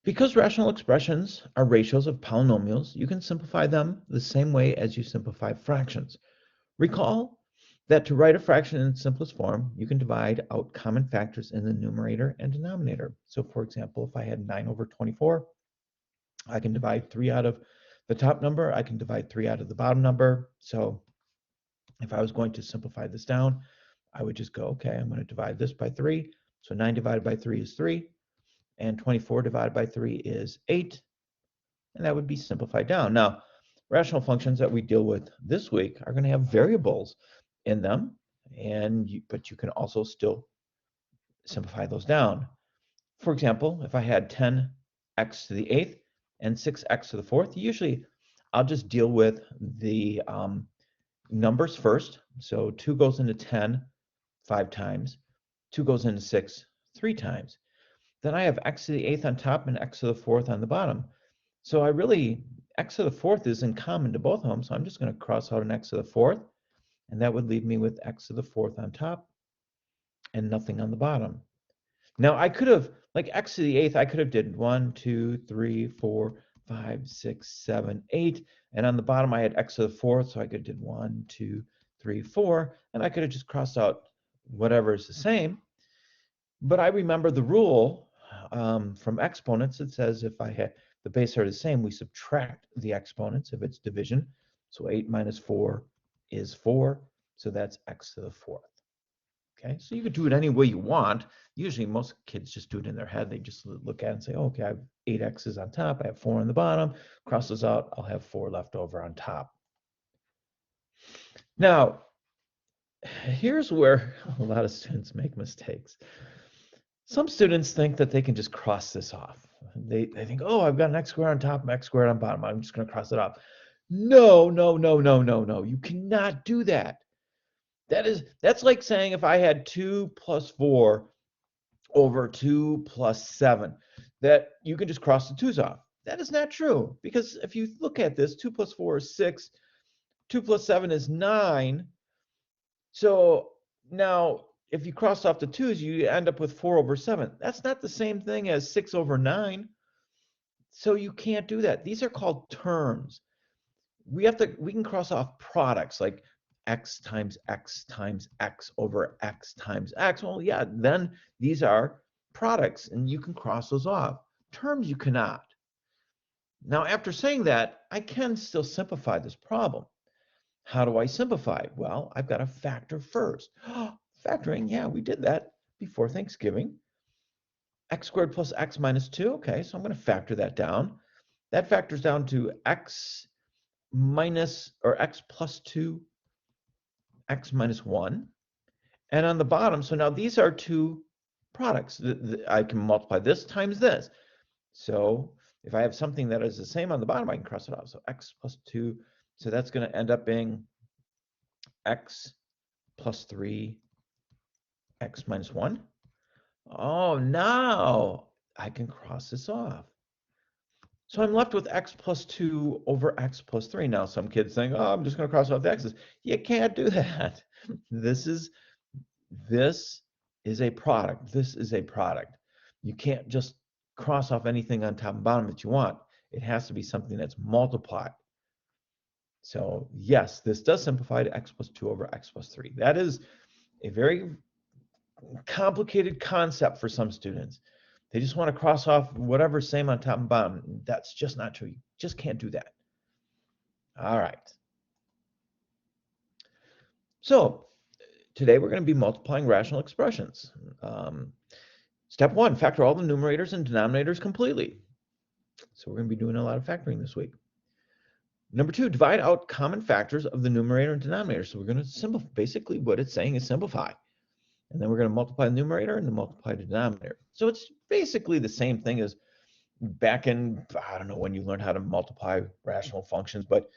Because rational expressions are ratios of polynomials, you can simplify them the same way as you simplify fractions. Recall that to write a fraction in its simplest form, you can divide out common factors in the numerator and denominator. So for example, if I had 9 over 24, I can divide 3 out of the top number, I can divide 3 out of the bottom number. So if I was going to simplify this down, I would just go, okay, I'm going to divide this by 3. So 9 divided by 3 is 3. And 24 divided by 3 is 8, and that would be simplified down. Now, rational functions that we deal with this week are going to have variables in them, but you can also still simplify those down. For example, if I had 10x to the 8th and 6x to the 4th, usually I'll just deal with the numbers first. So 2 goes into 10 5 times, 2 goes into 6 3 times. Then I have x to the 8th on top and x to the 4th on the bottom. So x to the 4th is in common to both of them, so I'm just going to cross out an x to the 4th, and that would leave me with x to the 4th on top and nothing on the bottom. Now I could have, like x to the 8th, I could have did 1, 2, 3, 4, 5, 6, 7, 8, and on the bottom I had x to the 4th, so I could have did 1, 2, 3, 4, and I could have just crossed out whatever is the same. But I remember the rule from exponents. It says if the base are the same, we subtract the exponents if it's division. So 8 minus 4 is 4, so that's x to the 4th. Okay, so you could do it any way you want. Usually most kids just do it in their head. They just look at it and say, oh, okay, I have 8 x's on top, I have 4 on the bottom, cross those out, I'll have 4 left over on top. Now, here's where a lot of students make mistakes. Some students think that they can just cross this off. They think, oh, I've got an x squared on top and x squared on bottom. I'm just going to cross it off. No, no, no, no, no, no. You cannot do that. That's like saying if I had 2 plus 4 over 2 plus 7, that you can just cross the 2's off. That is not true, because if you look at this, 2 plus 4 is 6, 2 plus 7 is 9. So now, if you cross off the 2's, you end up with 4 over 7. That's not the same thing as 6 over 9. So you can't do that. These are called terms. We can cross off products like x times x times x over x times x. Well, yeah, then these are products, and you can cross those off. Terms you cannot. Now, after saying that, I can still simplify this problem. How do I simplify? Well, I've got to factor first. Factoring, yeah, we did that before Thanksgiving. X squared plus x minus 2, okay, so I'm going to factor that down. That factors down to x plus 2, x minus 1. And on the bottom, so now these are two products. I can multiply this times this. So if I have something that is the same on the bottom, I can cross it off. So x plus 2, so that's going to end up being x plus 3, x minus 1. Oh, now I can cross this off. So I'm left with x plus 2 over x plus 3. Now some kids think, oh, I'm just going to cross off the x's. You can't do that. This is a product. This is a product. You can't just cross off anything on top and bottom that you want. It has to be something that's multiplied. So yes, this does simplify to x plus 2 over x plus 3. That is a very complicated concept for some students. They just want to cross off whatever's same on top and bottom. That's just not true. You just can't do that. All right. So today we're going to be multiplying rational expressions. Step 1, factor all the numerators and denominators completely. So we're going to be doing a lot of factoring this week. Number 2, divide out common factors of the numerator and denominator. So we're going to simplify. Basically what it's saying is simplify. And then we're going to multiply the numerator and then multiply the denominator. So it's basically the same thing as back in, I don't know when you learned how to multiply rational functions, but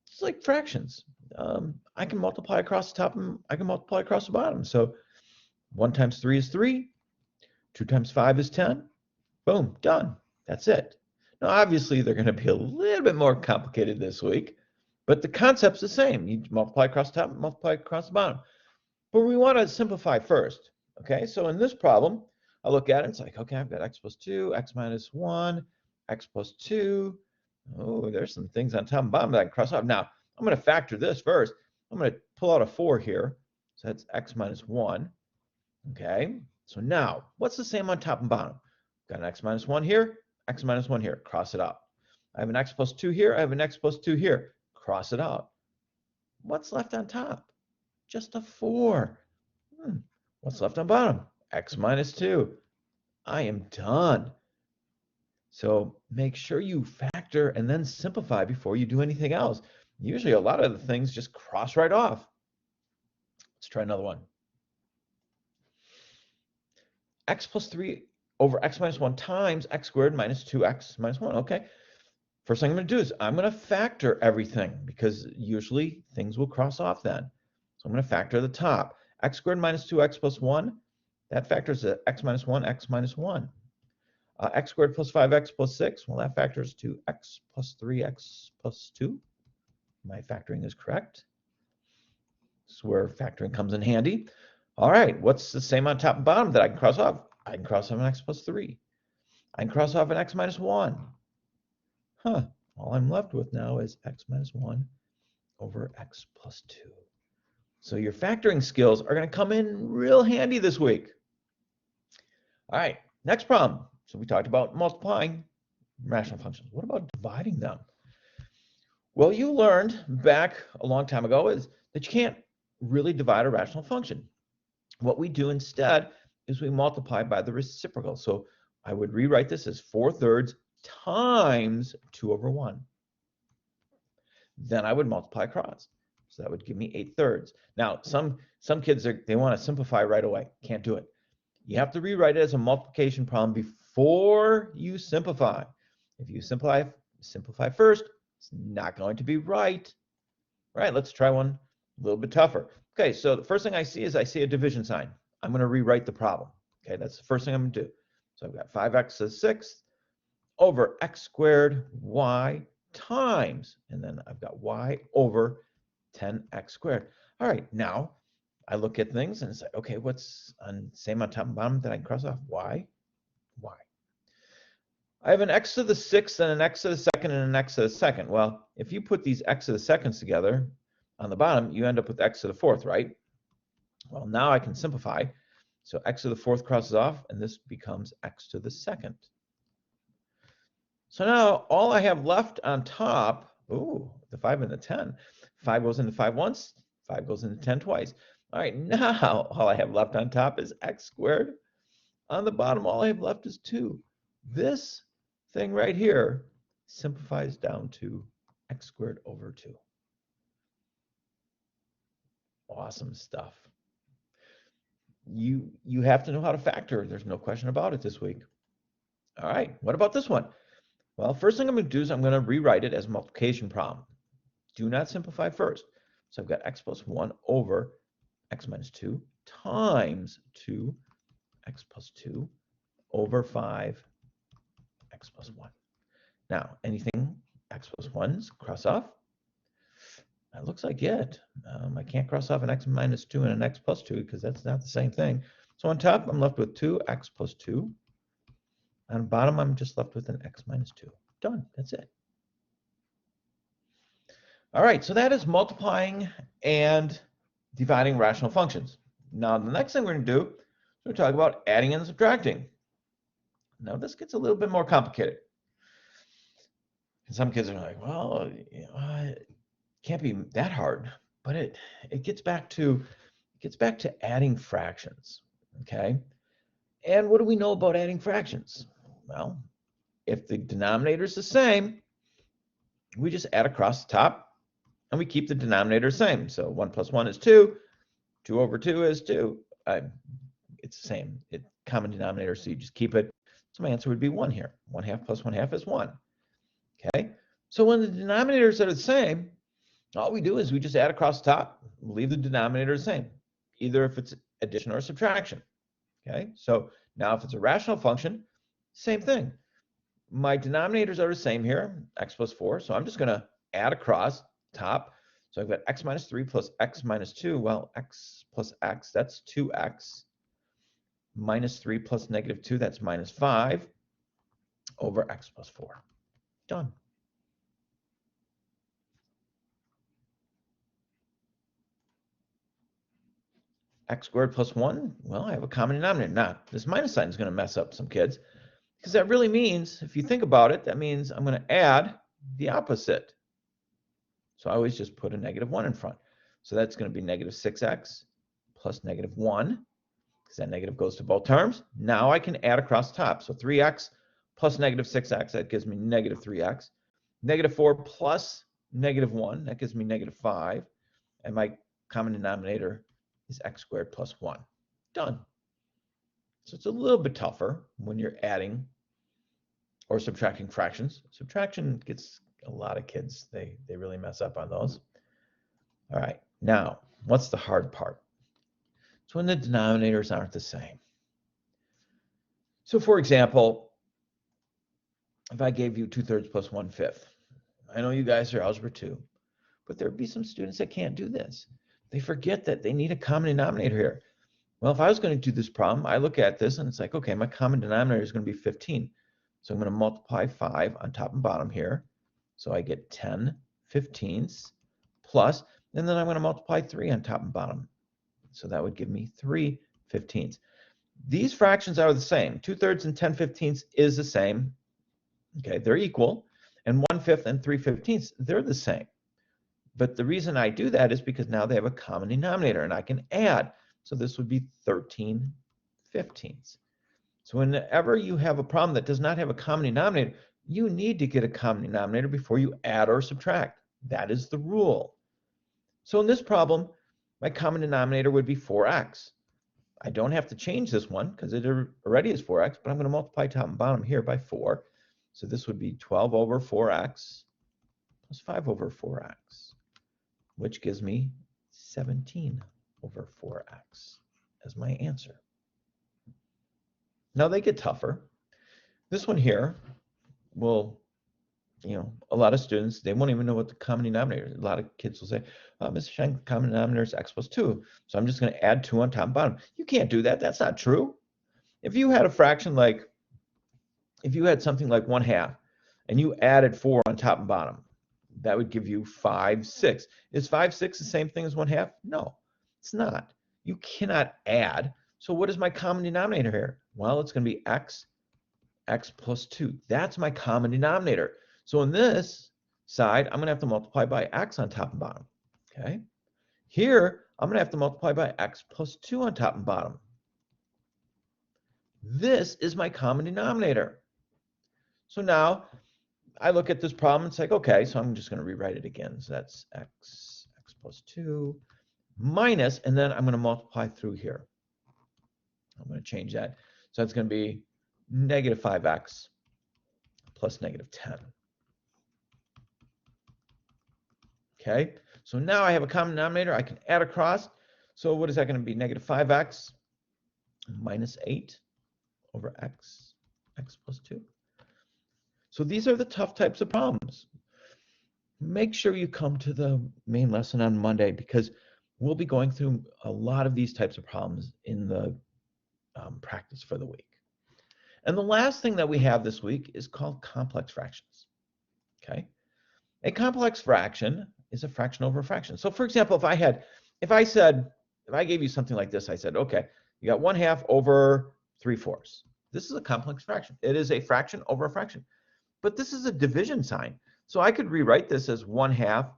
it's like fractions. I can multiply across the top and I can multiply across the bottom. So 1 times 3 is 3. 2 times 5 is 10. Boom, done. That's it. Now, obviously, they're going to be a little bit more complicated this week, but the concept's the same. You multiply across the top and multiply across the bottom. But we want to simplify first. Okay, so in this problem, I look at it, it's like, okay, I've got x plus 2, x minus 1, x plus 2. Oh, there's some things on top and bottom that I can cross off. Now, I'm going to factor this first. I'm going to pull out a 4 here. So that's x minus 1. Okay, so now, what's the same on top and bottom? Got an x minus 1 here, x minus 1 here. Cross it out. I have an x plus 2 here. I have an x plus 2 here. Cross it out. What's left on top? Just a 4. What's left on bottom? X minus 2. I am done. So make sure you factor and then simplify before you do anything else. Usually a lot of the things just cross right off. Let's try another one. X plus 3 over x minus 1 times x squared minus 2x minus 1. Okay. First thing I'm going to do is I'm going to factor everything because usually things will cross off then. So I'm going to factor the top. X squared minus 2x plus 1, that factors to x minus 1, x minus 1. X squared plus 5x plus 6, well, that factors to x plus 3x plus 2. My factoring is correct. This is where factoring comes in handy. All right, what's the same on top and bottom that I can cross off? I can cross off an x plus 3. I can cross off an x minus 1. All I'm left with now is x minus 1 over x plus 2. So your factoring skills are going to come in real handy this week. All right, next problem. So we talked about multiplying rational functions. What about dividing them? Well, you learned back a long time ago is that you can't really divide a rational function. What we do instead is we multiply by the reciprocal. So I would rewrite this as 4/3 times 2 over 1. Then I would multiply across. So that would give me 8/3. Now, some kids, they want to simplify right away. Can't do it. You have to rewrite it as a multiplication problem before you simplify. If you simplify first, it's not going to be right. All right, let's try one a little bit tougher. Okay, so the first thing I see is I see a division sign. I'm going to rewrite the problem. Okay, that's the first thing I'm going to do. So I've got 5x to the 6th over x squared y times, and then I've got y over 10x squared. All right, now I look at things and it's like, okay, what's same on top and bottom that I can cross off? Y. I have an x to the 6th and an x to the 2nd and an x to the 2nd. Well, if you put these x to the 2nds together on the bottom, you end up with x to the 4th, right? Well, now I can simplify. So x to the 4th crosses off, and this becomes x to the 2nd. So now all I have left on top, the 5 and the 10. 5 goes into 5 once, 5 goes into 10 twice. All right, now all I have left on top is x squared. On the bottom, all I have left is 2. This thing right here simplifies down to x squared over 2. Awesome stuff. You have to know how to factor. There's no question about it this week. All right, what about this one? Well, first thing I'm going to do is I'm going to rewrite it as a multiplication problem. Do not simplify first. So I've got x plus 1 over x minus 2 times 2x plus 2 over 5 x plus 1. Now, anything x plus 1's cross off? That looks like it. I can't cross off an x minus 2 and an x plus 2 because that's not the same thing. So on top, I'm left with 2x plus 2. On the bottom, I'm just left with an x minus 2. Done. That's it. All right, so that is multiplying and dividing rational functions. Now, the next thing we're going to do is we're going to talk about adding and subtracting. Now, this gets a little bit more complicated. And some kids are like, well, it can't be that hard, but it gets back to adding fractions, okay? And what do we know about adding fractions? Well, if the denominator is the same, we just add across the top, and we keep the denominator the same. So 1 plus 1 is 2. 2 over 2 is 2. It's the same. It's common denominator, so you just keep it. So my answer would be 1 here. 1/2 plus 1/2 is 1. Okay? So when the denominators are the same, all we do is we just add across the top, leave the denominator the same, either if it's addition or subtraction. Okay? So now if it's a rational function, same thing. My denominators are the same here, x plus 4. So I'm just going to add across top. So I've got x minus 3 plus x minus 2. Well, x plus x, that's 2x. minus 3 plus negative 2, that's minus 5 over x plus 4. Done. X squared plus 1, well, I have a common denominator. Now, this minus sign is going to mess up some kids, because that really means, if you think about it, that means I'm going to add the opposite. So I always just put a negative 1 in front. So that's going to be negative 6x plus negative 1, because that negative goes to both terms. Now I can add across the top. So 3x plus negative 6x, that gives me negative 3x. Negative 4 plus negative 1, that gives me negative 5. And my common denominator is x squared plus 1. Done. So it's a little bit tougher when you're adding or subtracting fractions. Subtraction gets a lot of kids, they really mess up on those. All right, now, what's the hard part? It's when the denominators aren't the same. So for example, if I gave you 2/3 plus 1/5, I know you guys are Algebra 2, but there'd be some students that can't do this. They forget that they need a common denominator here. Well, if I was going to do this problem, I look at this and it's like, okay, my common denominator is going to be 15. So I'm going to multiply 5 on top and bottom here. So I get 10/15 plus, and then I'm going to multiply 3 on top and bottom. So that would give me 3/15. These fractions are the same. 2/3 and 10/15 is the same. Okay, they're equal. And 1/5 and 3/15, they're the same. But the reason I do that is because now they have a common denominator and I can add. So this would be 13/15. So whenever you have a problem that does not have a common denominator, you need to get a common denominator before you add or subtract. That is the rule. So in this problem, my common denominator would be 4x. I don't have to change this one because it already is 4x, but I'm going to multiply top and bottom here by 4. So this would be 12 over 4x plus 5 over 4x, which gives me 17 over 4x as my answer. Now they get tougher. This one here will, a lot of students, they won't even know what the common denominator is. A lot of kids will say, Mr. Shank, the common denominator is x plus 2. So I'm just going to add 2 on top and bottom. You can't do that. That's not true. If you had a fraction like, if you had something like 1/2 and you added 4 on top and bottom, that would give you 5/6. Is 5/6 the same thing as 1/2? No, it's not. You cannot add. So what is my common denominator here? Well, it's going to be x plus 2. That's my common denominator. So on this side, I'm going to have to multiply by x on top and bottom. Okay. Here, I'm going to have to multiply by x plus 2 on top and bottom. This is my common denominator. So now I look at this problem, it's like, okay, so I'm just going to rewrite it again. So that's x plus 2 minus, and then I'm going to multiply through here. I'm going to change that. So that's going to be negative 5x plus negative 10. Okay, so now I have a common denominator. I can add across. So what is that going to be? Negative 5x minus 8 over x plus 2. So these are the tough types of problems. Make sure you come to the main lesson on Monday because we'll be going through a lot of these types of problems in the practice for the week. And the last thing that we have this week is called complex fractions. Okay, a complex fraction is a fraction over a fraction. So for example, if I gave you something like this, I said, okay, you got 1/2 over 3/4. This is a complex fraction. It is a fraction over a fraction. But this is a division sign. So I could rewrite this as 1/2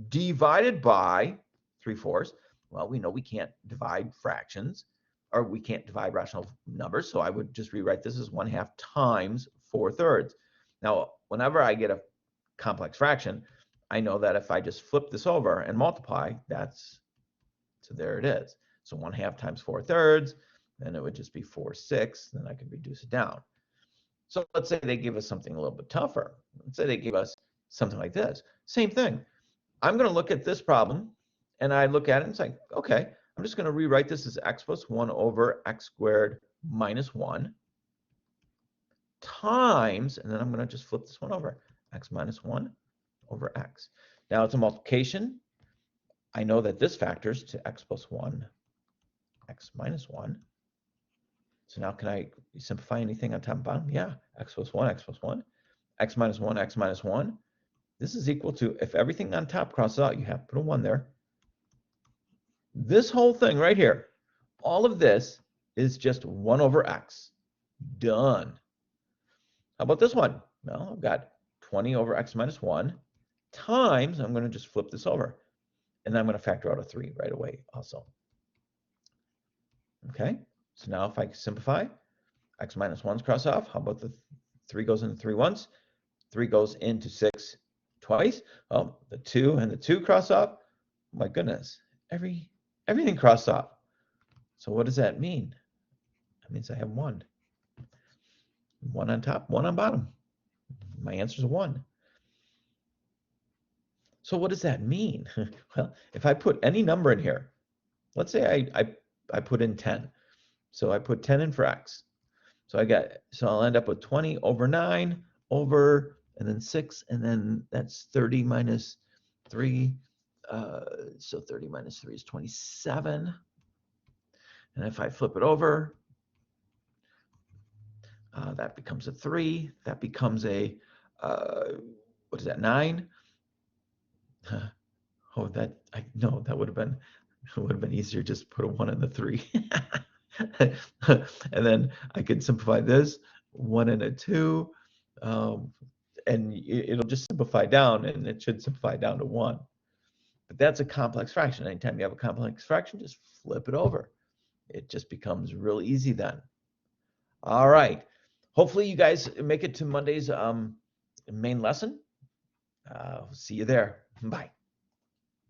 divided by 3/4. Well, we know we can't divide fractions, or we can't divide rational numbers. So I would just rewrite this as 1/2 times 4/3. Now, whenever I get a complex fraction, I know that if I just flip this over and multiply, so there it is. So 1/2 times 4/3, then it would just be 4/6. Then I could reduce it down. So let's say they give us something a little bit tougher. Let's say they give us something like this. Same thing. I'm going to look at this problem, and I look at it and it's like, okay, I'm just going to rewrite this as x plus 1 over x squared minus 1 times, and then I'm going to just flip this one over, x minus 1 over x. Now it's a multiplication. I know that this factors to x plus 1, x minus 1. So now can I simplify anything on top and bottom? Yeah, x plus 1, x plus 1, x minus 1, x minus 1. This is equal to, if everything on top crosses out, you have to put a 1 there. This whole thing right here, all of this is just 1 over x. Done. How about this one? Well, I've got 20 over x minus 1 times, I'm going to just flip this over. And then I'm going to factor out a 3 right away also. Okay, so now if I simplify, x minus 1's cross off. How about the 3 goes into 3 once? 3 goes into 6 twice. Oh, the 2 and the 2 cross off. My goodness, everything crossed off. So what does that mean? That means I have 1. 1 on top, 1 on bottom. My answer is 1. So what does that mean? Well, if I put any number in here, let's say I put in 10. So I put 10 in for x. So I'll end up with 20 over 9 over, and then 6, and then that's 30 minus 3. So 30 minus 3 is 27. And if I flip it over, that becomes a 3. That becomes a, what is that, 9? Oh, no, that would have been easier just to put a 1 in the 3. And then I could simplify this, 1 and a 2, and it'll just simplify down, and it should simplify down to 1. But that's a complex fraction. Anytime you have a complex fraction, just flip it over. It just becomes real easy then. All right. Hopefully you guys make it to Monday's main lesson. See you there. Bye.